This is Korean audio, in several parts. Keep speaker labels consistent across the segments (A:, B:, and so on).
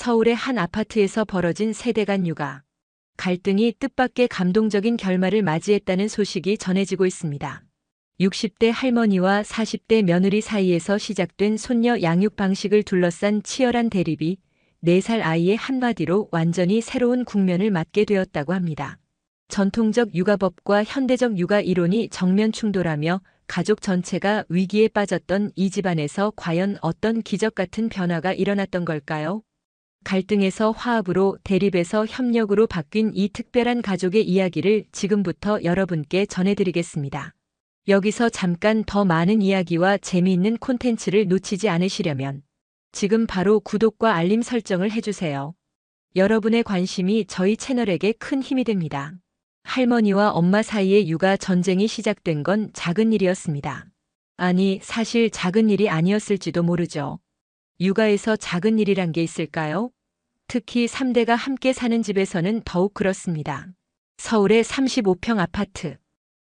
A: 서울의 한 아파트에서 벌어진 세대 간 육아. 갈등이 뜻밖의 감동적인 결말을 맞이했다는 소식이 전해지고 있습니다. 60대 할머니와 40대 며느리 사이에서 시작된 손녀 양육 방식을 둘러싼 치열한 대립이 4살 아이의 한마디로 완전히 새로운 국면을 맞게 되었다고 합니다. 전통적 육아법과 현대적 육아 이론이 정면 충돌하며 가족 전체가 위기에 빠졌던 이 집안에서 과연 어떤 기적 같은 변화가 일어났던 걸까요? 갈등에서 화합으로, 대립에서 협력으로 바뀐 이 특별한 가족의 이야기를 지금부터 여러분께 전해드리겠습니다. 여기서 잠깐 더 많은 이야기와 재미있는 콘텐츠를 놓치지 않으시려면 지금 바로 구독과 알림 설정을 해주세요. 여러분의 관심이 저희 채널에게 큰 힘이 됩니다. 할머니와 엄마 사이의 육아 전쟁이 시작된 건 작은 일이었습니다. 아니, 사실 작은 일이 아니었을지도 모르죠. 육아에서 작은 일이란 게 있을까요? 특히 3대가 함께 사는 집에서는 더욱 그렇습니다. 서울의 35평 아파트.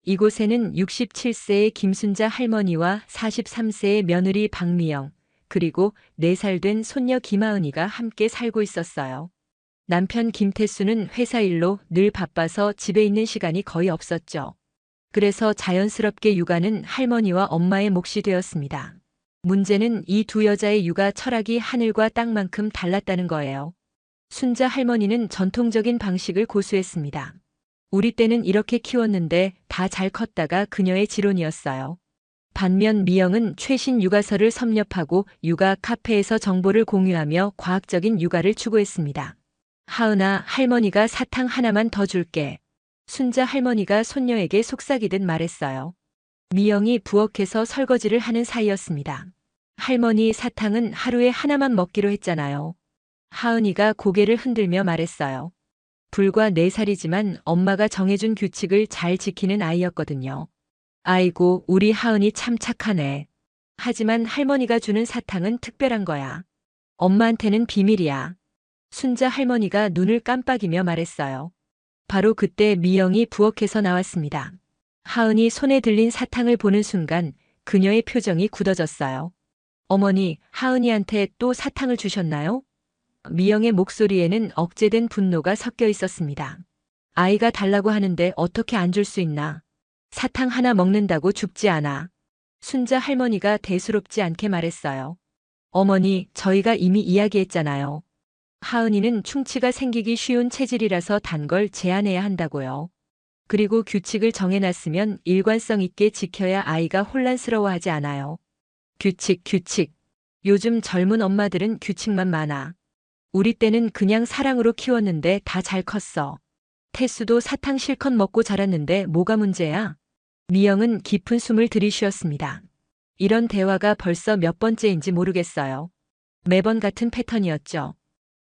A: 이곳에는 67세의 김순자 할머니와 43세의 며느리 박미영, 그리고 4살 된 손녀 김하은이가 함께 살고 있었어요. 남편 김태수는 회사 일로 늘 바빠서 집에 있는 시간이 거의 없었죠. 그래서 자연스럽게 육아는 할머니와 엄마의 몫이 되었습니다. 문제는 이 두 여자의 육아 철학이 하늘과 땅만큼 달랐다는 거예요. 순자 할머니는 전통적인 방식을 고수했습니다. 우리 때는 이렇게 키웠는데 다 잘 컸다가 그녀의 지론이었어요. 반면 미영은 최신 육아서를 섭렵하고 육아 카페에서 정보를 공유하며 과학적인 육아를 추구했습니다. 하은아, 할머니가 사탕 하나만 더 줄게. 순자 할머니가 손녀에게 속삭이듯 말했어요. 미영이 부엌에서 설거지를 하는 사이였습니다. 할머니, 사탕은 하루에 하나만 먹기로 했잖아요. 하은이가 고개를 흔들며 말했어요. 불과 4살이지만 엄마가 정해준 규칙을 잘 지키는 아이였거든요. 아이고, 우리 하은이 참 착하네. 하지만 할머니가 주는 사탕은 특별한 거야. 엄마한테는 비밀이야. 순자 할머니가 눈을 깜빡이며 말했어요. 바로 그때 미영이 부엌에서 나왔습니다. 하은이 손에 들린 사탕을 보는 순간 그녀의 표정이 굳어졌어요. 어머니, 하은이한테 또 사탕을 주셨나요? 미영의 목소리에는 억제된 분노가 섞여 있었습니다. 아이가 달라고 하는데 어떻게 안 줄 수 있나? 사탕 하나 먹는다고 죽지 않아. 순자 할머니가 대수롭지 않게 말했어요. 어머니, 저희가 이미 이야기했잖아요. 하은이는 충치가 생기기 쉬운 체질이라서 단 걸 제한해야 한다고요. 그리고 규칙을 정해놨으면 일관성 있게 지켜야 아이가 혼란스러워하지 않아요. 규칙. 요즘 젊은 엄마들은 규칙만 많아. 우리 때는 그냥 사랑으로 키웠는데 다 잘 컸어. 태수도 사탕 실컷 먹고 자랐는데 뭐가 문제야? 미영은 깊은 숨을 들이쉬었습니다. 이런 대화가 벌써 몇 번째인지 모르겠어요. 매번 같은 패턴이었죠.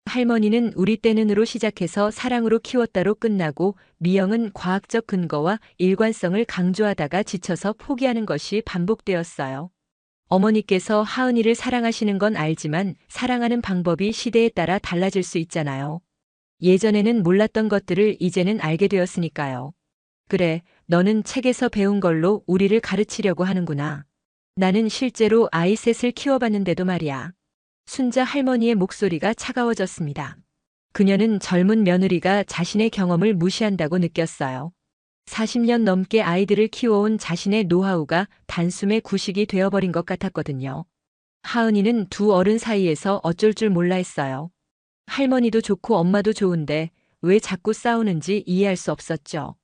A: 할머니는 우리 때는으로 시작해서 사랑으로 키웠다로 끝나고 미영은 과학적 근거와 일관성을 강조하다가 지쳐서 포기하는 것이 반복되었어요. 어머니께서 하은이를 사랑하시는 건 알지만 사랑하는 방법이 시대에 따라 달라질 수 있잖아요. 예전에는 몰랐던 것들을 이제는 알게 되었으니까요. 그래, 너는 책에서 배운 걸로 우리를 가르치려고 하는구나. 나는 실제로 아이 셋을 키워봤는데도 말이야. 순자 할머니의 목소리가 차가워졌습니다. 그녀는 젊은 며느리가 자신의 경험을 무시한다고 느꼈어요. 40년 넘게 아이들을 키워온 자신의 노하우가 단숨에 구식이 되어버린 것 같았거든요. 하은이는 두 어른 사이에서 어쩔 줄 몰라 했어요. 할머니도 좋고 엄마도 좋은데 왜 자꾸 싸우는지 이해할 수 없었죠.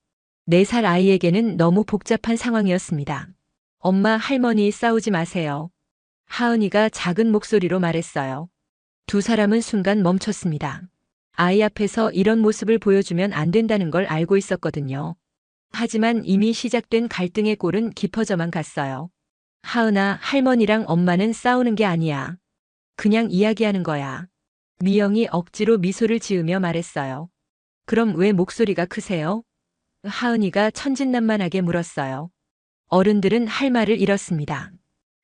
A: 4살 아이에게는 너무 복잡한 상황이었습니다. 엄마, 할머니 싸우지 마세요. 하은이가 작은 목소리로 말했어요. 두 사람은 순간 멈췄습니다. 아이 앞에서 이런 모습을 보여주면 안 된다는 걸 알고 있었거든요. 하지만 이미 시작된 갈등의 골은 깊어져만 갔어요. 하은아, 할머니랑 엄마는 싸우는 게 아니야. 그냥 이야기하는 거야. 미영이 억지로 미소를 지으며 말했어요. 그럼 왜 목소리가 크세요? 하은이가 천진난만하게 물었어요. 어른들은 할 말을 잃었습니다.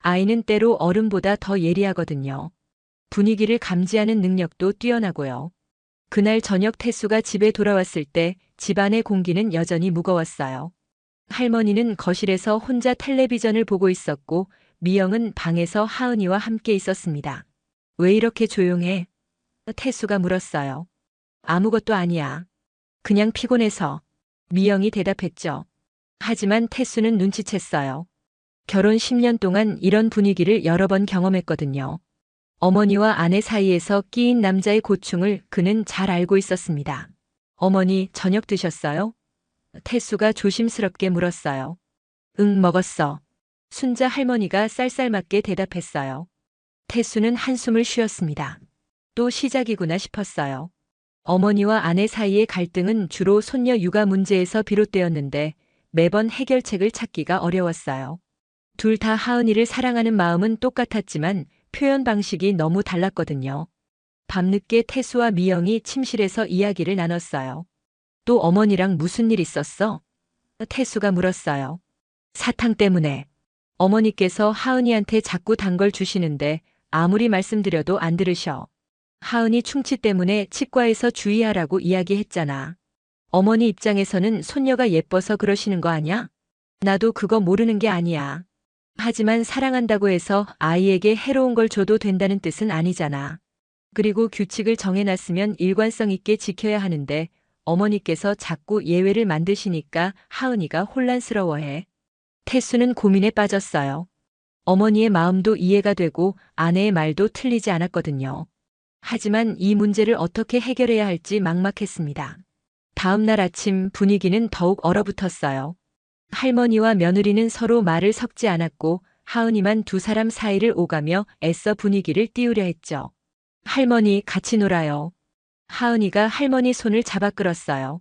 A: 아이는 때로 어른보다 더 예리하거든요. 분위기를 감지하는 능력도 뛰어나고요. 그날 저녁 태수가 집에 돌아왔을 때 집안의 공기는 여전히 무거웠어요. 할머니는 거실에서 혼자 텔레비전을 보고 있었고 미영은 방에서 하은이와 함께 있었습니다. 왜 이렇게 조용해? 태수가 물었어요. 아무것도 아니야. 그냥 피곤해서. 미영이 대답했죠. 하지만 태수는 눈치챘어요. 결혼 10년 동안 이런 분위기를 여러 번 경험했거든요. 어머니와 아내 사이에서 끼인 남자의 고충을 그는 잘 알고 있었습니다. 어머니, 저녁 드셨어요? 태수가 조심스럽게 물었어요. 응, 먹었어. 순자 할머니가 쌀쌀맞게 대답했어요. 태수는 한숨을 쉬었습니다. 또 시작이구나 싶었어요. 어머니와 아내 사이의 갈등은 주로 손녀 육아 문제에서 비롯되었는데 매번 해결책을 찾기가 어려웠어요. 둘 다 하은이를 사랑하는 마음은 똑같았지만 표현 방식이 너무 달랐거든요. 밤늦게 태수와 미영이 침실에서 이야기를 나눴어요. 또 어머니랑 무슨 일 있었어? 태수가 물었어요. 사탕 때문에. 어머니께서 하은이한테 자꾸 단 걸 주시는데 아무리 말씀드려도 안 들으셔. 하은이 충치 때문에 치과에서 주의하라고 이야기했잖아. 어머니 입장에서는 손녀가 예뻐서 그러시는 거 아냐? 나도 그거 모르는 게 아니야. 하지만 사랑한다고 해서 아이에게 해로운 걸 줘도 된다는 뜻은 아니잖아. 그리고 규칙을 정해놨으면 일관성 있게 지켜야 하는데 어머니께서 자꾸 예외를 만드시니까 하은이가 혼란스러워해. 태수는 고민에 빠졌어요. 어머니의 마음도 이해가 되고 아내의 말도 틀리지 않았거든요. 하지만 이 문제를 어떻게 해결해야 할지 막막했습니다. 다음 날 아침 분위기는 더욱 얼어붙었어요. 할머니와 며느리는 서로 말을 섞지 않았고 하은이만 두 사람 사이를 오가며 애써 분위기를 띄우려 했죠. 할머니, 같이 놀아요. 하은이가 할머니 손을 잡아 끌었어요.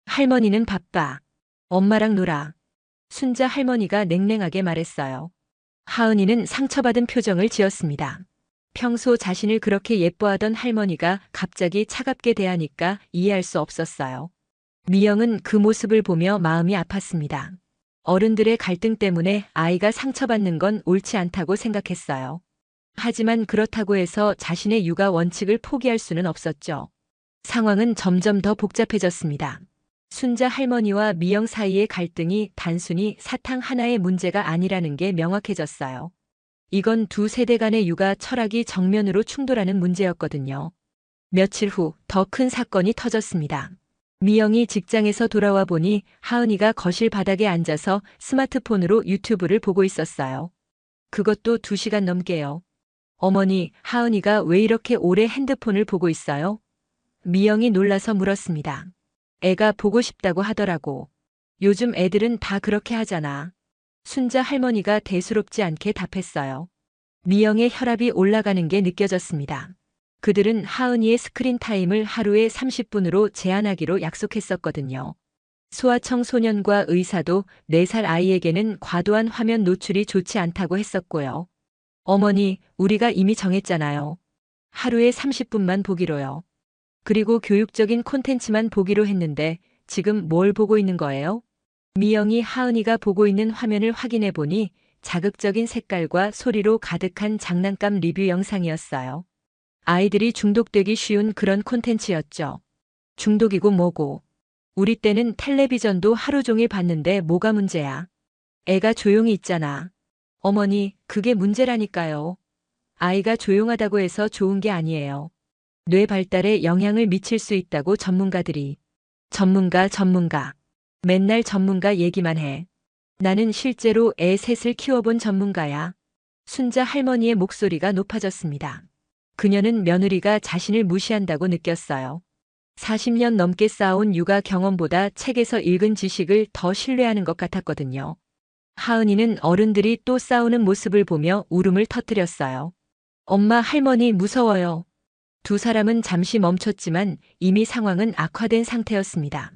A: 할머니는 바빠. 엄마랑 놀아. 순자 할머니가 냉랭하게 말했어요. 하은이는 상처받은 표정을 지었습니다. 평소 자신을 그렇게 예뻐하던 할머니가 갑자기 차갑게 대하니까 이해할 수 없었어요. 미영은 그 모습을 보며 마음이 아팠습니다. 어른들의 갈등 때문에 아이가 상처받는 건 옳지 않다고 생각했어요. 하지만 그렇다고 해서 자신의 육아 원칙을 포기할 수는 없었죠. 상황은 점점 더 복잡해졌습니다. 순자 할머니와 미영 사이의 갈등이 단순히 사탕 하나의 문제가 아니라는 게 명확해졌어요. 이건 두 세대 간의 육아 철학이 정면으로 충돌하는 문제였거든요. 며칠 후 더 큰 사건이 터졌습니다. 미영이 직장에서 돌아와 보니 하은이가 거실 바닥에 앉아서 스마트폰으로 유튜브를 보고 있었어요. 그것도 2시간 넘게요. 어머니, 하은이가 왜 이렇게 오래 핸드폰을 보고 있어요? 미영이 놀라서 물었습니다. 애가 보고 싶다고 하더라고. 요즘 애들은 다 그렇게 하잖아. 순자 할머니가 대수롭지 않게 답했어요. 미영의 혈압이 올라가는 게 느껴졌습니다. 그들은 하은이의 스크린 타임을 하루에 30분으로 제한하기로 약속했었거든요. 소아청소년과 의사도 4살 아이에게는 과도한 화면 노출이 좋지 않다고 했었고요. 어머니, 우리가 이미 정했잖아요. 하루에 30분만 보기로요. 그리고 교육적인 콘텐츠만 보기로 했는데 지금 뭘 보고 있는 거예요? 미영이 하은이가 보고 있는 화면을 확인해 보니 자극적인 색깔과 소리로 가득한 장난감 리뷰 영상이었어요. 아이들이 중독되기 쉬운 그런 콘텐츠였죠. 중독이고 뭐고. 우리 때는 텔레비전도 하루 종일 봤는데 뭐가 문제야. 애가 조용히 있잖아. 어머니, 그게 문제라니까요. 아이가 조용하다고 해서 좋은 게 아니에요. 뇌 발달에 영향을 미칠 수 있다고 전문가들이. 전문가. 맨날 전문가 얘기만 해. 나는 실제로 애 셋을 키워본 전문가야. 순자 할머니의 목소리가 높아졌습니다. 그녀는 며느리가 자신을 무시한다고 느꼈어요. 40년 넘게 쌓아온 육아 경험보다 책에서 읽은 지식을 더 신뢰하는 것 같았거든요. 하은이는 어른들이 또 싸우는 모습을 보며 울음을 터뜨렸어요. 엄마, 할머니 무서워요. 두 사람은 잠시 멈췄지만 이미 상황은 악화된 상태였습니다.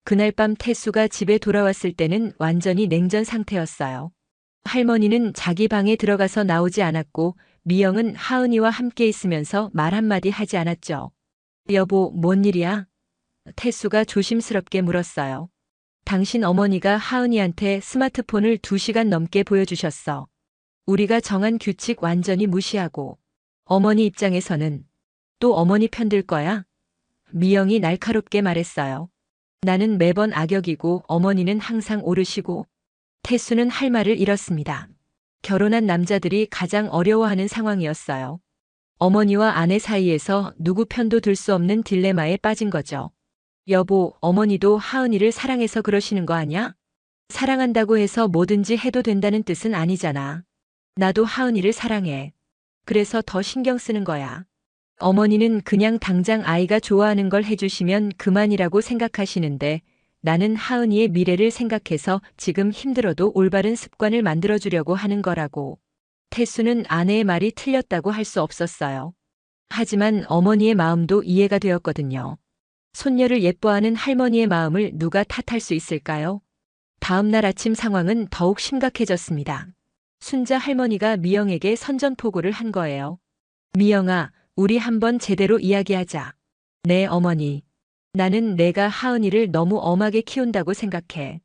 A: 그날 밤 태수가 집에 돌아왔을 때는 완전히 냉전 상태였어요. 할머니는 자기 방에 들어가서 나오지 않았고 미영은 하은이와 함께 있으면서 말 한마디 하지 않았죠. 여보, 뭔 일이야? 태수가 조심스럽게 물었어요. 당신 어머니가 하은이한테 스마트폰을 2시간 넘게 보여주셨어. 우리가 정한 규칙 완전히 무시하고. 어머니 입장에서는 또 어머니 편들 거야? 미영이 날카롭게 말했어요. 나는 매번 악역이고 어머니는 항상 오르시고. 태수는 할 말을 잃었습니다. 결혼한 남자들이 가장 어려워하는 상황이었어요. 어머니와 아내 사이에서 누구 편도 들 수 없는 딜레마에 빠진 거죠. 여보, 어머니도 하은이를 사랑해서 그러시는 거 아냐? 사랑한다고 해서 뭐든지 해도 된다는 뜻은 아니잖아. 나도 하은이를 사랑해. 그래서 더 신경 쓰는 거야. 어머니는 그냥 당장 아이가 좋아하는 걸 해주시면 그만이라고 생각하시는데 나는 하은이의 미래를 생각해서 지금 힘들어도 올바른 습관을 만들어주려고 하는 거라고. 태수는 아내의 말이 틀렸다고 할 수 없었어요. 하지만 어머니의 마음도 이해가 되었거든요. 손녀를 예뻐하는 할머니의 마음을 누가 탓할 수 있을까요? 다음 날 아침 상황은 더욱 심각해졌습니다. 순자 할머니가 미영에게 선전포고를 한 거예요. 미영아, 우리 한번 제대로 이야기하자. 네, 어머니. 나는 내가 하은이를 너무 엄하게 키운다고 생각해.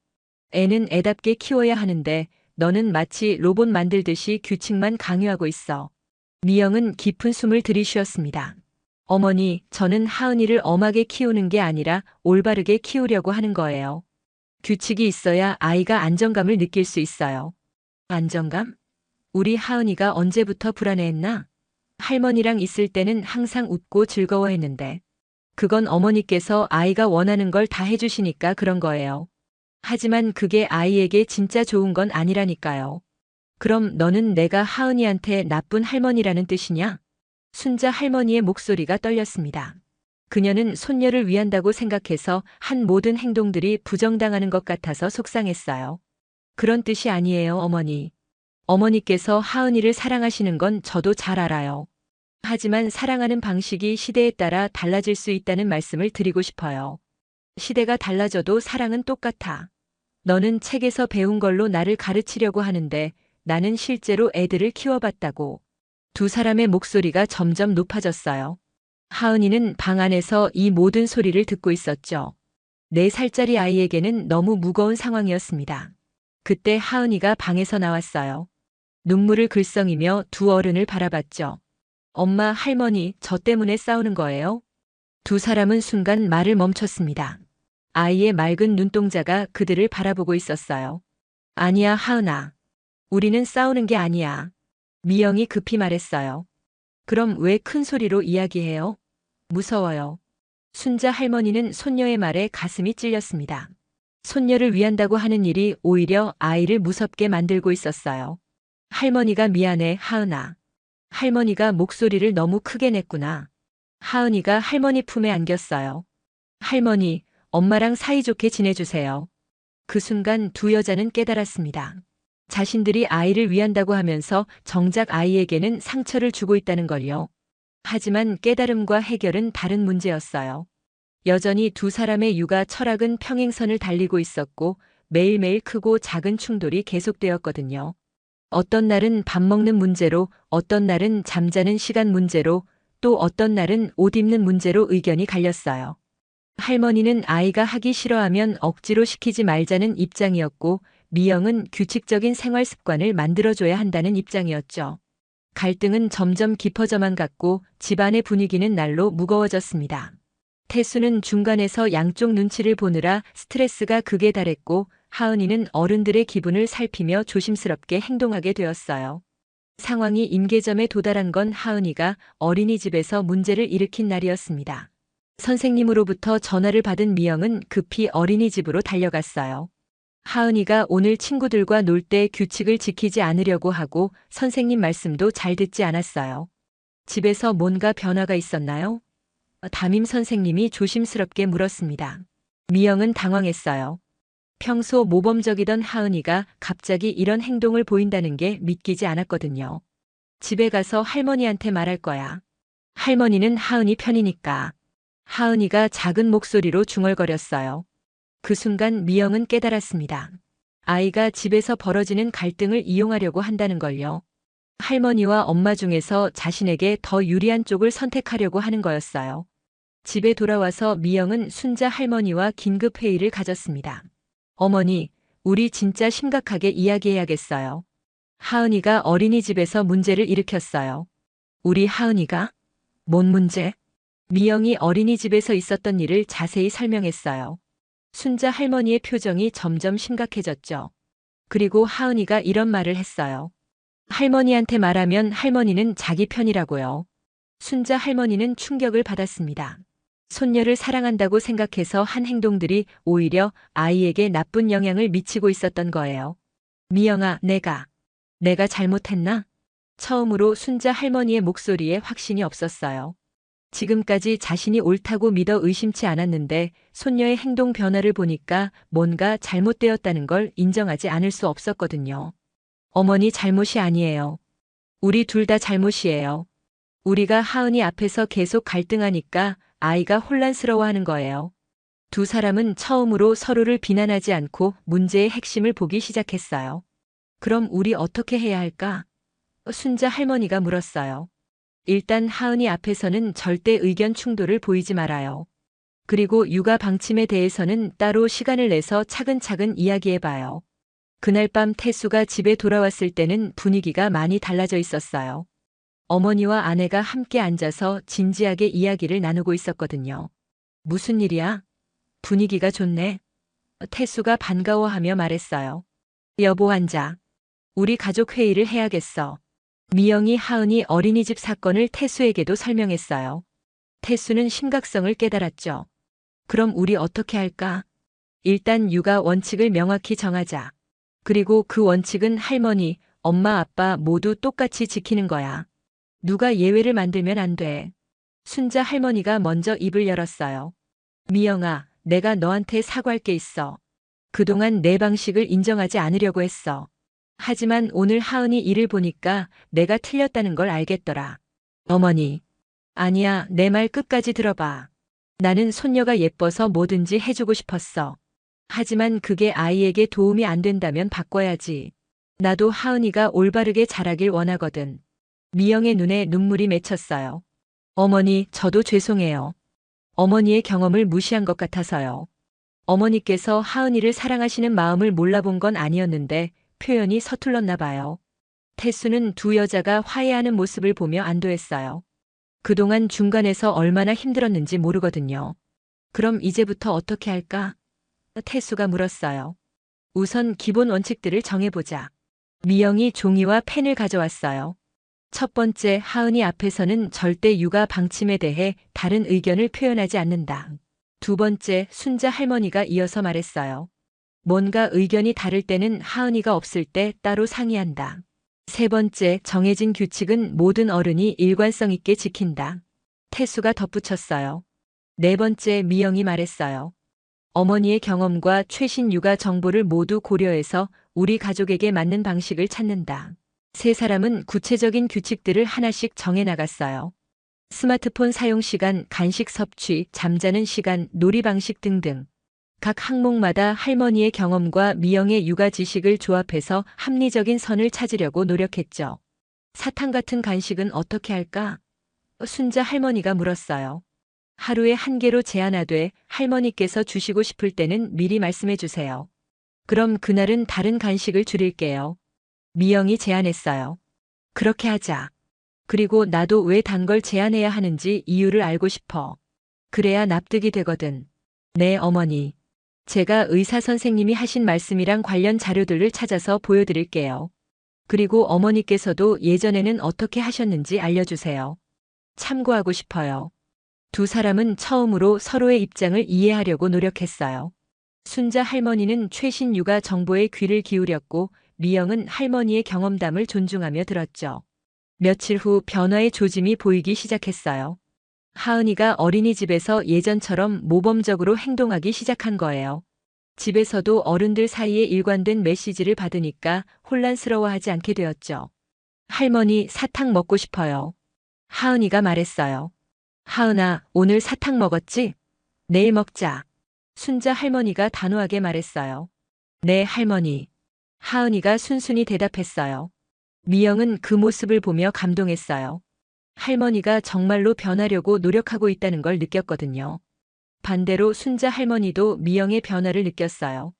A: 애는 애답게 키워야 하는데 너는 마치 로봇 만들듯이 규칙만 강요하고 있어. 미영은 깊은 숨을 들이쉬었습니다. 어머니, 저는 하은이를 엄하게 키우는 게 아니라 올바르게 키우려고 하는 거예요. 규칙이 있어야 아이가 안정감을 느낄 수 있어요. 안정감? 우리 하은이가 언제부터 불안해했나? 할머니랑 있을 때는 항상 웃고 즐거워했는데. 그건 어머니께서 아이가 원하는 걸 다 해주시니까 그런 거예요. 하지만 그게 아이에게 진짜 좋은 건 아니라니까요. 그럼 너는 내가 하은이한테 나쁜 할머니라는 뜻이냐? 순자 할머니의 목소리가 떨렸습니다. 그녀는 손녀를 위한다고 생각해서 한 모든 행동들이 부정당하는 것 같아서 속상했어요. 그런 뜻이 아니에요, 어머니. 어머니께서 하은이를 사랑하시는 건 저도 잘 알아요. 하지만 사랑하는 방식이 시대에 따라 달라질 수 있다는 말씀을 드리고 싶어요. 시대가 달라져도 사랑은 똑같아. 너는 책에서 배운 걸로 나를 가르치려고 하는데 나는 실제로 애들을 키워봤다고. 두 사람의 목소리가 점점 높아졌어요. 하은이는 방 안에서 이 모든 소리를 듣고 있었죠. 4살짜리 아이에게는 너무 무거운 상황이었습니다. 그때 하은이가 방에서 나왔어요. 눈물을 글썽이며 두 어른을 바라봤죠. 엄마, 할머니, 저 때문에 싸우는 거예요? 두 사람은 순간 말을 멈췄습니다. 아이의 맑은 눈동자가 그들을 바라보고 있었어요. 아니야, 하은아. 우리는 싸우는 게 아니야. 미영이 급히 말했어요. 그럼 왜 큰 소리로 이야기해요? 무서워요. 순자 할머니는 손녀의 말에 가슴이 찔렸습니다. 손녀를 위한다고 하는 일이 오히려 아이를 무섭게 만들고 있었어요. 할머니가 미안해, 하은아. 할머니가 목소리를 너무 크게 냈구나. 하은이가 할머니 품에 안겼어요. 할머니, 엄마랑 사이좋게 지내주세요. 그 순간 두 여자는 깨달았습니다. 자신들이 아이를 위한다고 하면서 정작 아이에게는 상처를 주고 있다는 걸요. 하지만 깨달음과 해결은 다른 문제였어요. 여전히 두 사람의 육아 철학은 평행선을 달리고 있었고 매일매일 크고 작은 충돌이 계속되었거든요. 어떤 날은 밥 먹는 문제로, 어떤 날은 잠자는 시간 문제로, 또 어떤 날은 옷 입는 문제로 의견이 갈렸어요. 할머니는 아이가 하기 싫어하면 억지로 시키지 말자는 입장이었고 미영은 규칙적인 생활 습관을 만들어줘야 한다는 입장이었죠. 갈등은 점점 깊어져만 갔고 집안의 분위기는 날로 무거워졌습니다. 태수는 중간에서 양쪽 눈치를 보느라 스트레스가 극에 달했고 하은이는 어른들의 기분을 살피며 조심스럽게 행동하게 되었어요. 상황이 임계점에 도달한 건 하은이가 어린이집에서 문제를 일으킨 날이었습니다. 선생님으로부터 전화를 받은 미영은 급히 어린이집으로 달려갔어요. 하은이가 오늘 친구들과 놀 때 규칙을 지키지 않으려고 하고 선생님 말씀도 잘 듣지 않았어요. 집에서 뭔가 변화가 있었나요? 담임 선생님이 조심스럽게 물었습니다. 미영은 당황했어요. 평소 모범적이던 하은이가 갑자기 이런 행동을 보인다는 게 믿기지 않았거든요. 집에 가서 할머니한테 말할 거야. 할머니는 하은이 편이니까. 하은이가 작은 목소리로 중얼거렸어요. 그 순간 미영은 깨달았습니다. 아이가 집에서 벌어지는 갈등을 이용하려고 한다는 걸요. 할머니와 엄마 중에서 자신에게 더 유리한 쪽을 선택하려고 하는 거였어요. 집에 돌아와서 미영은 순자 할머니와 긴급 회의를 가졌습니다. 어머니, 우리 진짜 심각하게 이야기해야겠어요. 하은이가 어린이집에서 문제를 일으켰어요. 우리 하은이가? 뭔 문제? 미영이 어린이집에서 있었던 일을 자세히 설명했어요. 순자 할머니의 표정이 점점 심각해졌죠. 그리고 하은이가 이런 말을 했어요. 할머니한테 말하면 할머니는 자기 편이라고요. 순자 할머니는 충격을 받았습니다. 손녀를 사랑한다고 생각해서 한 행동들이 오히려 아이에게 나쁜 영향을 미치고 있었던 거예요. 미영아, 내가 잘못했나? 처음으로 순자 할머니의 목소리에 확신이 없었어요. 지금까지 자신이 옳다고 믿어 의심치 않았는데 손녀의 행동 변화를 보니까 뭔가 잘못되었다는 걸 인정하지 않을 수 없었거든요. 어머니 잘못이 아니에요. 우리 둘 다 잘못이에요. 우리가 하은이 앞에서 계속 갈등하니까 아이가 혼란스러워하는 거예요. 두 사람은 처음으로 서로를 비난하지 않고 문제의 핵심을 보기 시작했어요. 그럼 우리 어떻게 해야 할까? 순자 할머니가 물었어요. 일단 하은이 앞에서는 절대 의견 충돌을 보이지 말아요. 그리고 육아 방침에 대해서는 따로 시간을 내서 차근차근 이야기해봐요. 그날 밤 태수가 집에 돌아왔을 때는 분위기가 많이 달라져 있었어요. 어머니와 아내가 함께 앉아서 진지하게 이야기를 나누고 있었거든요. 무슨 일이야? 분위기가 좋네. 태수가 반가워하며 말했어요. 여보 앉아. 우리 가족 회의를 해야겠어. 미영이 하은이 어린이집 사건을 태수에게도 설명했어요. 태수는 심각성을 깨달았죠. 그럼 우리 어떻게 할까? 일단 육아 원칙을 명확히 정하자. 그리고 그 원칙은 할머니, 엄마, 아빠 모두 똑같이 지키는 거야. 누가 예외를 만들면 안 돼. 순자 할머니가 먼저 입을 열었어요. 미영아, 내가 너한테 사과할 게 있어. 그동안 내 방식을 인정하지 않으려고 했어. 하지만 오늘 하은이 일을 보니까 내가 틀렸다는 걸 알겠더라. 어머니. 아니야, 내 말 끝까지 들어봐. 나는 손녀가 예뻐서 뭐든지 해주고 싶었어. 하지만 그게 아이에게 도움이 안 된다면 바꿔야지. 나도 하은이가 올바르게 자라길 원하거든. 미영의 눈에 눈물이 맺혔어요. 어머니, 저도 죄송해요. 어머니의 경험을 무시한 것 같아서요. 어머니께서 하은이를 사랑하시는 마음을 몰라본 건 아니었는데 표현이 서툴렀나 봐요. 태수는 두 여자가 화해하는 모습을 보며 안도했어요. 그동안 중간에서 얼마나 힘들었는지 모르거든요. 그럼 이제부터 어떻게 할까? 태수가 물었어요. 우선 기본 원칙들을 정해보자. 미영이 종이와 펜을 가져왔어요. 첫 번째, 하은이 앞에서는 절대 육아 방침에 대해 다른 의견을 표현하지 않는다. 두 번째, 순자 할머니가 이어서 말했어요. 뭔가 의견이 다를 때는 하은이가 없을 때 따로 상의한다. 세 번째, 정해진 규칙은 모든 어른이 일관성 있게 지킨다. 태수가 덧붙였어요. 네 번째, 미영이 말했어요. 어머니의 경험과 최신 육아 정보를 모두 고려해서 우리 가족에게 맞는 방식을 찾는다. 세 사람은 구체적인 규칙들을 하나씩 정해 나갔어요. 스마트폰 사용 시간, 간식 섭취, 잠자는 시간, 놀이 방식 등등. 각 항목마다 할머니의 경험과 미영의 육아 지식을 조합해서 합리적인 선을 찾으려고 노력했죠. 사탕 같은 간식은 어떻게 할까? 순자 할머니가 물었어요. 하루에 한 개로 제한하되 할머니께서 주시고 싶을 때는 미리 말씀해 주세요. 그럼 그날은 다른 간식을 줄일게요. 미영이 제안했어요. 그렇게 하자. 그리고 나도 왜 단 걸 제한해야 하는지 이유를 알고 싶어. 그래야 납득이 되거든. 네, 어머니. 제가 의사 선생님이 하신 말씀이랑 관련 자료들을 찾아서 보여드릴게요. 그리고 어머니께서도 예전에는 어떻게 하셨는지 알려주세요. 참고하고 싶어요. 두 사람은 처음으로 서로의 입장을 이해하려고 노력했어요. 순자 할머니는 최신 육아 정보에 귀를 기울였고 미영은 할머니의 경험담을 존중하며 들었죠. 며칠 후 변화의 조짐이 보이기 시작했어요. 하은이가 어린이집에서 예전처럼 모범적으로 행동하기 시작한 거예요. 집에서도 어른들 사이에 일관된 메시지를 받으니까 혼란스러워하지 않게 되었죠. 할머니, 사탕 먹고 싶어요. 하은이가 말했어요. 하은아, 오늘 사탕 먹었지? 내일 먹자. 순자 할머니가 단호하게 말했어요. 네, 할머니. 하은이가 순순히 대답했어요. 미영은 그 모습을 보며 감동했어요. 할머니가 정말로 변하려고 노력하고 있다는 걸 느꼈거든요. 반대로 순자 할머니도 미영의 변화를 느꼈어요.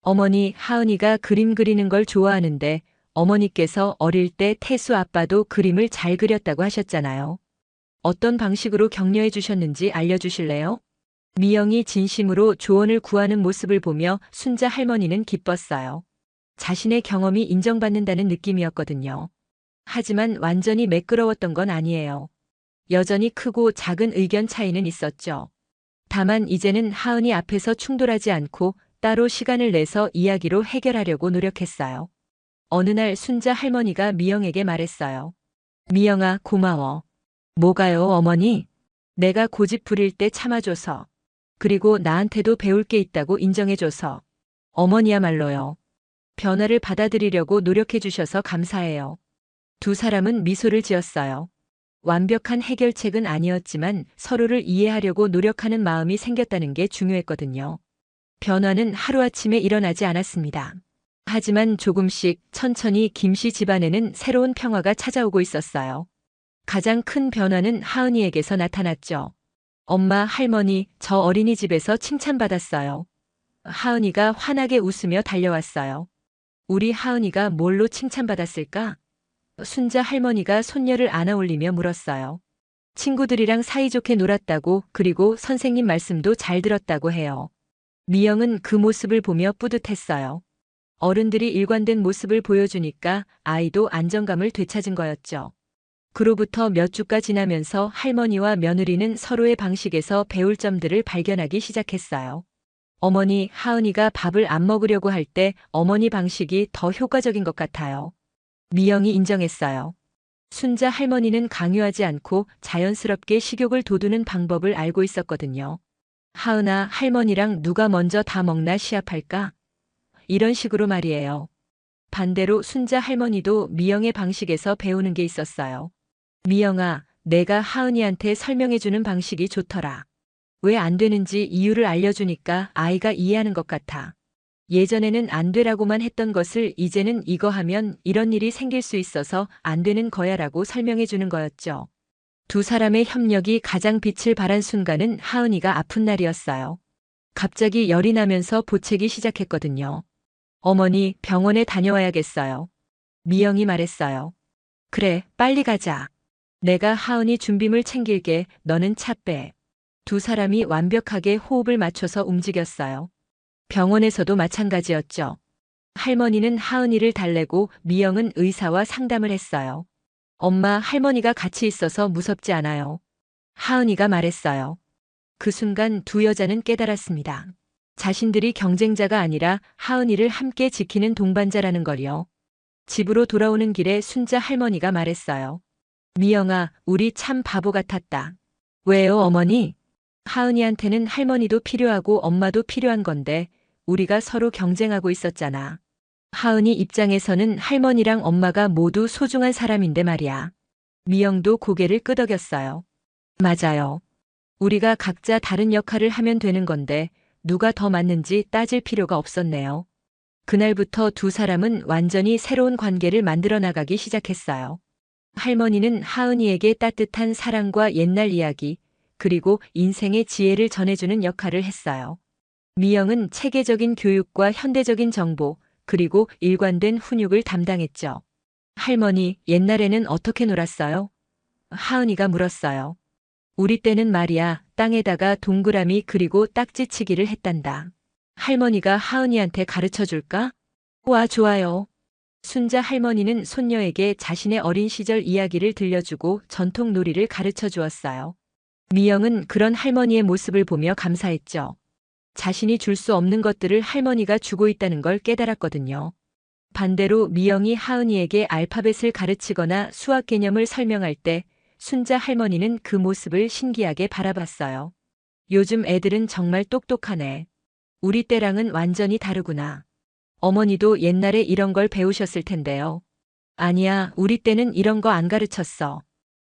A: 어머니, 하은이가 그림 그리는 걸 좋아하는데 어머니께서 어릴 때 태수 아빠도 그림을 잘 그렸다고 하셨잖아요. 어떤 방식으로 격려해 주셨는지 알려주실래요? 미영이 진심으로 조언을 구하는 모습을 보며 순자 할머니는 기뻤어요. 자신의 경험이 인정받는다는 느낌이었거든요. 하지만 완전히 매끄러웠던 건 아니에요. 여전히 크고 작은 의견 차이는 있었죠. 다만 이제는 하은이 앞에서 충돌하지 않고 따로 시간을 내서 이야기로 해결하려고 노력했어요. 어느 날 순자 할머니가 미영에게 말했어요. 미영아, 고마워. 뭐가요, 어머니? 내가 고집 부릴 때 참아줘서. 그리고 나한테도 배울 게 있다고 인정해줘서. 어머니야말로요. 변화를 받아들이려고 노력해 주셔서 감사해요. 두 사람은 미소를 지었어요. 완벽한 해결책은 아니었지만 서로를 이해하려고 노력하는 마음이 생겼다는 게 중요했거든요. 변화는 하루아침에 일어나지 않았습니다. 하지만 조금씩 천천히 김씨 집안에는 새로운 평화가 찾아오고 있었어요. 가장 큰 변화는 하은이에게서 나타났죠. 엄마, 할머니, 저 어린이집에서 칭찬받았어요. 하은이가 환하게 웃으며 달려왔어요. 우리 하은이가 뭘로 칭찬받았을까? 순자 할머니가 손녀를 안아올리며 물었어요. 친구들이랑 사이좋게 놀았다고, 그리고 선생님 말씀도 잘 들었다고 해요. 미영은 그 모습을 보며 뿌듯했어요. 어른들이 일관된 모습을 보여주니까 아이도 안정감을 되찾은 거였죠. 그로부터 몇 주가 지나면서 할머니와 며느리는 서로의 방식에서 배울 점들을 발견하기 시작했어요. 어머니, 하은이가 밥을 안 먹으려고 할 때 어머니 방식이 더 효과적인 것 같아요. 미영이 인정했어요. 순자 할머니는 강요하지 않고 자연스럽게 식욕을 돋우는 방법을 알고 있었거든요. 하은아, 할머니랑 누가 먼저 다 먹나 시합할까? 이런 식으로 말이에요. 반대로 순자 할머니도 미영의 방식에서 배우는 게 있었어요. 미영아, 내가 하은이한테 설명해주는 방식이 좋더라. 왜 안 되는지 이유를 알려주니까 아이가 이해하는 것 같아. 예전에는 안 되라고만 했던 것을 이제는 이거 하면 이런 일이 생길 수 있어서 안 되는 거야라고 설명해주는 거였죠. 두 사람의 협력이 가장 빛을 발한 순간은 하은이가 아픈 날이었어요. 갑자기 열이 나면서 보채기 시작했거든요. 어머니, 병원에 다녀와야겠어요. 미영이 말했어요. 그래, 빨리 가자. 내가 하은이 준비물 챙길게, 너는 차 빼. 두 사람이 완벽하게 호흡을 맞춰서 움직였어요. 병원에서도 마찬가지였죠. 할머니는 하은이를 달래고 미영은 의사와 상담을 했어요. 엄마, 할머니가 같이 있어서 무섭지 않아요. 하은이가 말했어요. 그 순간 두 여자는 깨달았습니다. 자신들이 경쟁자가 아니라 하은이를 함께 지키는 동반자라는 걸요. 집으로 돌아오는 길에 순자 할머니가 말했어요. 미영아, 우리 참 바보 같았다. 왜요, 어머니? 하은이한테는 할머니도 필요하고 엄마도 필요한 건데 우리가 서로 경쟁하고 있었잖아. 하은이 입장에서는 할머니랑 엄마가 모두 소중한 사람인데 말이야. 미영도 고개를 끄덕였어요. 맞아요. 우리가 각자 다른 역할을 하면 되는 건데 누가 더 맞는지 따질 필요가 없었네요. 그날부터 두 사람은 완전히 새로운 관계를 만들어 나가기 시작했어요. 할머니는 하은이에게 따뜻한 사랑과 옛날 이야기, 그리고 인생의 지혜를 전해주는 역할을 했어요. 미영은 체계적인 교육과 현대적인 정보, 그리고 일관된 훈육을 담당했죠. 할머니, 옛날에는 어떻게 놀았어요? 하은이가 물었어요. 우리 때는 말이야, 땅에다가 동그라미 그리고 딱지치기를 했단다. 할머니가 하은이한테 가르쳐 줄까? 와, 좋아요. 순자 할머니는 손녀에게 자신의 어린 시절 이야기를 들려주고 전통 놀이를 가르쳐 주었어요. 미영은 그런 할머니의 모습을 보며 감사했죠. 자신이 줄 수 없는 것들을 할머니가 주고 있다는 걸 깨달았거든요. 반대로 미영이 하은이에게 알파벳을 가르치거나 수학 개념을 설명할 때 순자 할머니는 그 모습을 신기하게 바라봤어요. 요즘 애들은 정말 똑똑하네. 우리 때랑은 완전히 다르구나. 어머니도 옛날에 이런 걸 배우셨을 텐데요. 아니야, 우리 때는 이런 거 안 가르쳤어.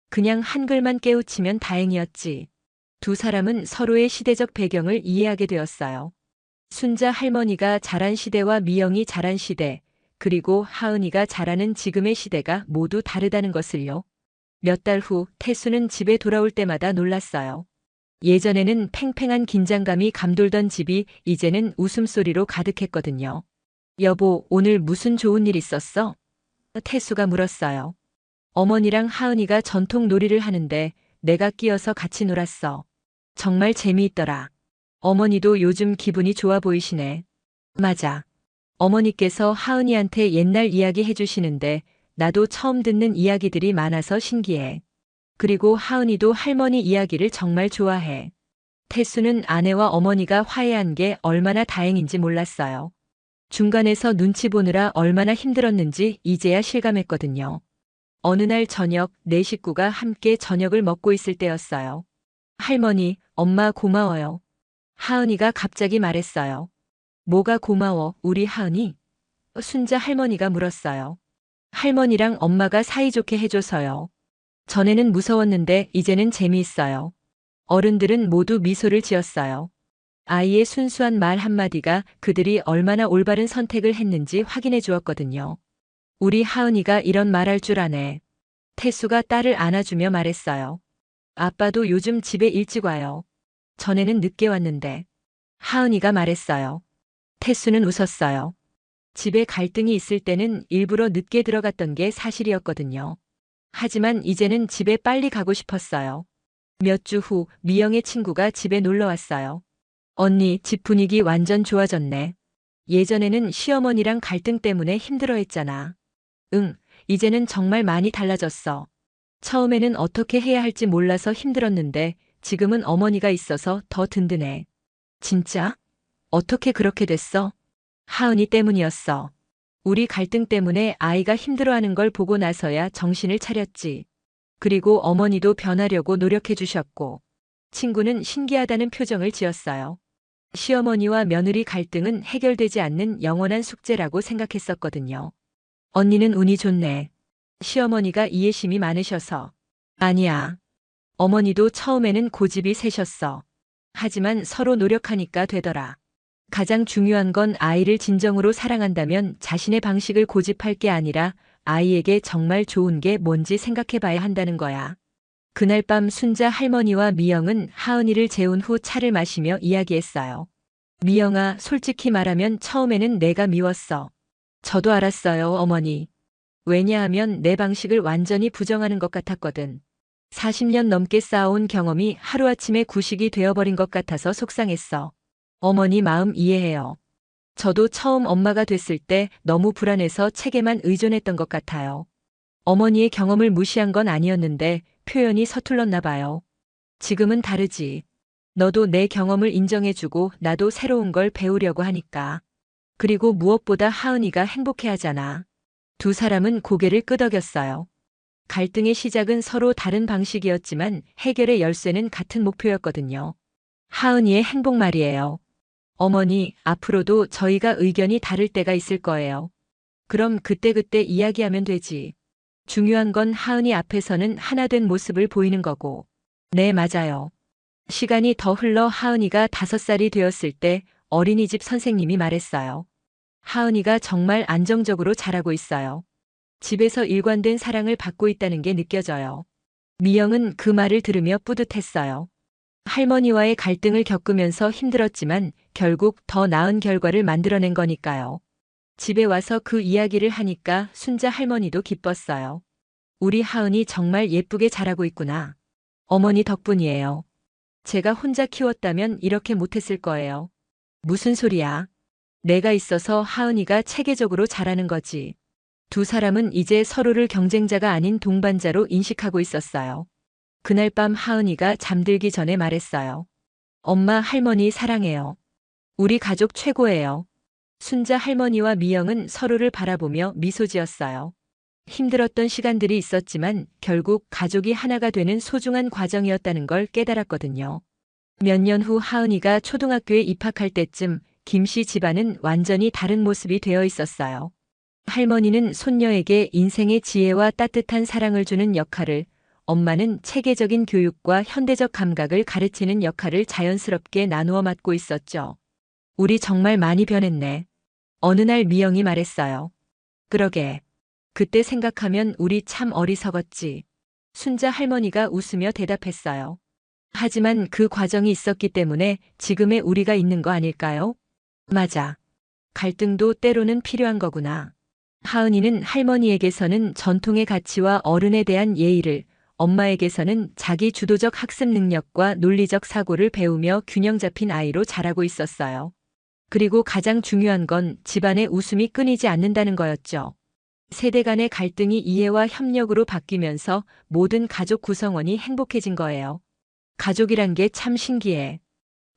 A: 그냥 한글만 깨우치면 다행이었지. 두 사람은 서로의 시대적 배경을 이해하게 되었어요. 순자 할머니가 자란 시대와 미영이 자란 시대, 그리고 하은이가 자라는 지금의 시대가 모두 다르다는 것을요. 몇 달 후 태수는 집에 돌아올 때마다 놀랐어요. 예전에는 팽팽한 긴장감이 감돌던 집이 이제는 웃음소리로 가득했거든요. 여보, 오늘 무슨 좋은 일 있었어? 태수가 물었어요. 어머니랑 하은이가 전통 놀이를 하는데 내가 끼어서 같이 놀았어. 정말 재미있더라. 어머니도 요즘 기분이 좋아 보이시네. 맞아. 어머니께서 하은이한테 옛날 이야기 해주시는데 나도 처음 듣는 이야기들이 많아서 신기해. 그리고 하은이도 할머니 이야기를 정말 좋아해. 태수는 아내와 어머니가 화해한 게 얼마나 다행인지 몰랐어요. 중간에서 눈치 보느라 얼마나 힘들었는지 이제야 실감했거든요. 어느 날 저녁 네 식구가 함께 저녁을 먹고 있을 때였어요. 할머니, 엄마 고마워요. 하은이가 갑자기 말했어요. 뭐가 고마워, 우리 하은이? 순자 할머니가 물었어요. 할머니랑 엄마가 사이좋게 해줘서요. 전에는 무서웠는데 이제는 재미있어요. 어른들은 모두 미소를 지었어요. 아이의 순수한 말 한마디가 그들이 얼마나 올바른 선택을 했는지 확인해 주었거든요. 우리 하은이가 이런 말할 줄 아네. 태수가 딸을 안아주며 말했어요. 아빠도 요즘 집에 일찍 와요. 전에는 늦게 왔는데. 하은이가 말했어요. 태수는 웃었어요. 집에 갈등이 있을 때는 일부러 늦게 들어갔던 게 사실이었거든요. 하지만 이제는 집에 빨리 가고 싶었어요. 몇 주 후 미영의 친구가 집에 놀러 왔어요. 언니, 집 분위기 완전 좋아졌네. 예전에는 시어머니랑 갈등 때문에 힘들어했잖아. 응, 이제는 정말 많이 달라졌어. 처음에는 어떻게 해야 할지 몰라서 힘들었는데 지금은 어머니가 있어서 더 든든해. 진짜? 어떻게 그렇게 됐어? 하은이 때문이었어. 우리 갈등 때문에 아이가 힘들어하는 걸 보고 나서야 정신을 차렸지. 그리고 어머니도 변하려고 노력해 주셨고, 친구는 신기하다는 표정을 지었어요. 시어머니와 며느리 갈등은 해결되지 않는 영원한 숙제라고 생각했었거든요. 언니는 운이 좋네. 시어머니가 이해심이 많으셔서. 아니야. 어머니도 처음에는 고집이 세셨어. 하지만 서로 노력하니까 되더라. 가장 중요한 건 아이를 진정으로 사랑한다면 자신의 방식을 고집할 게 아니라 아이에게 정말 좋은 게 뭔지 생각해 봐야 한다는 거야. 그날 밤 순자 할머니와 미영은 하은이를 재운 후 차를 마시며 이야기했어요. 미영아, 솔직히 말하면 처음에는 내가 미웠어. 저도 알았어요, 어머니. 왜냐하면 내 방식을 완전히 부정하는 것 같았거든. 40년 넘게 쌓아온 경험이 하루아침에 구식이 되어버린 것 같아서 속상했어. 어머니 마음 이해해요. 저도 처음 엄마가 됐을 때 너무 불안해서 책에만 의존했던 것 같아요. 어머니의 경험을 무시한 건 아니었는데 표현이 서툴렀나 봐요. 지금은 다르지. 너도 내 경험을 인정해주고 나도 새로운 걸 배우려고 하니까. 그리고 무엇보다 하은이가 행복해하잖아. 두 사람은 고개를 끄덕였어요. 갈등의 시작은 서로 다른 방식이었지만 해결의 열쇠는 같은 목표였거든요. 하은이의 행복 말이에요. 어머니, 앞으로도 저희가 의견이 다를 때가 있을 거예요. 그럼 그때그때 이야기하면 되지. 중요한 건 하은이 앞에서는 하나 된 모습을 보이는 거고. 네, 맞아요. 시간이 더 흘러 하은이가 5살이 되었을 때 어린이집 선생님이 말했어요. 하은이가 정말 안정적으로 자라고 있어요. 집에서 일관된 사랑을 받고 있다는 게 느껴져요. 미영은 그 말을 들으며 뿌듯했어요. 할머니와의 갈등을 겪으면서 힘들었지만 결국 더 나은 결과를 만들어낸 거니까요. 집에 와서 그 이야기를 하니까 순자 할머니도 기뻤어요. 우리 하은이 정말 예쁘게 자라고 있구나. 어머니 덕분이에요. 제가 혼자 키웠다면 이렇게 못했을 거예요. 무슨 소리야? 내가 있어서 하은이가 체계적으로 자라는 거지. 두 사람은 이제 서로를 경쟁자가 아닌 동반자로 인식하고 있었어요. 그날 밤 하은이가 잠들기 전에 말했어요. 엄마, 할머니 사랑해요. 우리 가족 최고예요. 순자 할머니와 미영은 서로를 바라보며 미소 지었어요. 힘들었던 시간들이 있었지만 결국 가족이 하나가 되는 소중한 과정이었다는 걸 깨달았거든요. 몇 년 후 하은이가 초등학교에 입학할 때쯤 김씨 집안은 완전히 다른 모습이 되어 있었어요. 할머니는 손녀에게 인생의 지혜와 따뜻한 사랑을 주는 역할을, 엄마는 체계적인 교육과 현대적 감각을 가르치는 역할을 자연스럽게 나누어 맡고 있었죠. 우리 정말 많이 변했네. 어느 날 미영이 말했어요. 그러게. 그때 생각하면 우리 참 어리석었지. 순자 할머니가 웃으며 대답했어요. 하지만 그 과정이 있었기 때문에 지금의 우리가 있는 거 아닐까요? 맞아. 갈등도 때로는 필요한 거구나. 하은이는 할머니에게서는 전통의 가치와 어른에 대한 예의를, 엄마에게서는 자기 주도적 학습 능력과 논리적 사고를 배우며 균형 잡힌 아이로 자라고 있었어요. 그리고 가장 중요한 건 집안의 웃음이 끊이지 않는다는 거였죠. 세대 간의 갈등이 이해와 협력으로 바뀌면서 모든 가족 구성원이 행복해진 거예요. 가족이란 게 참 신기해.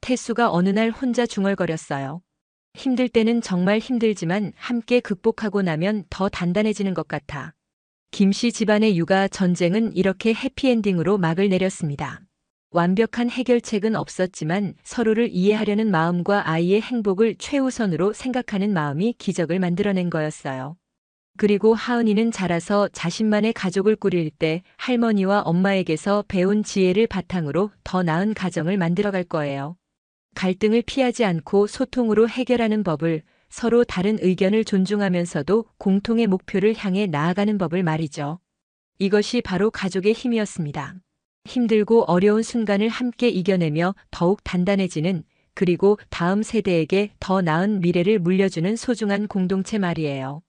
A: 태수가 어느 날 혼자 중얼거렸어요. 힘들 때는 정말 힘들지만 함께 극복하고 나면 더 단단해지는 것 같아. 김씨 집안의 육아 전쟁은 이렇게 해피엔딩으로 막을 내렸습니다. 완벽한 해결책은 없었지만 서로를 이해하려는 마음과 아이의 행복을 최우선으로 생각하는 마음이 기적을 만들어낸 거였어요. 그리고 하은이는 자라서 자신만의 가족을 꾸릴 때 할머니와 엄마에게서 배운 지혜를 바탕으로 더 나은 가정을 만들어갈 거예요. 갈등을 피하지 않고 소통으로 해결하는 법을, 서로 다른 의견을 존중하면서도 공통의 목표를 향해 나아가는 법을 말이죠. 이것이 바로 가족의 힘이었습니다. 힘들고 어려운 순간을 함께 이겨내며 더욱 단단해지는, 그리고 다음 세대에게 더 나은 미래를 물려주는 소중한 공동체 말이에요.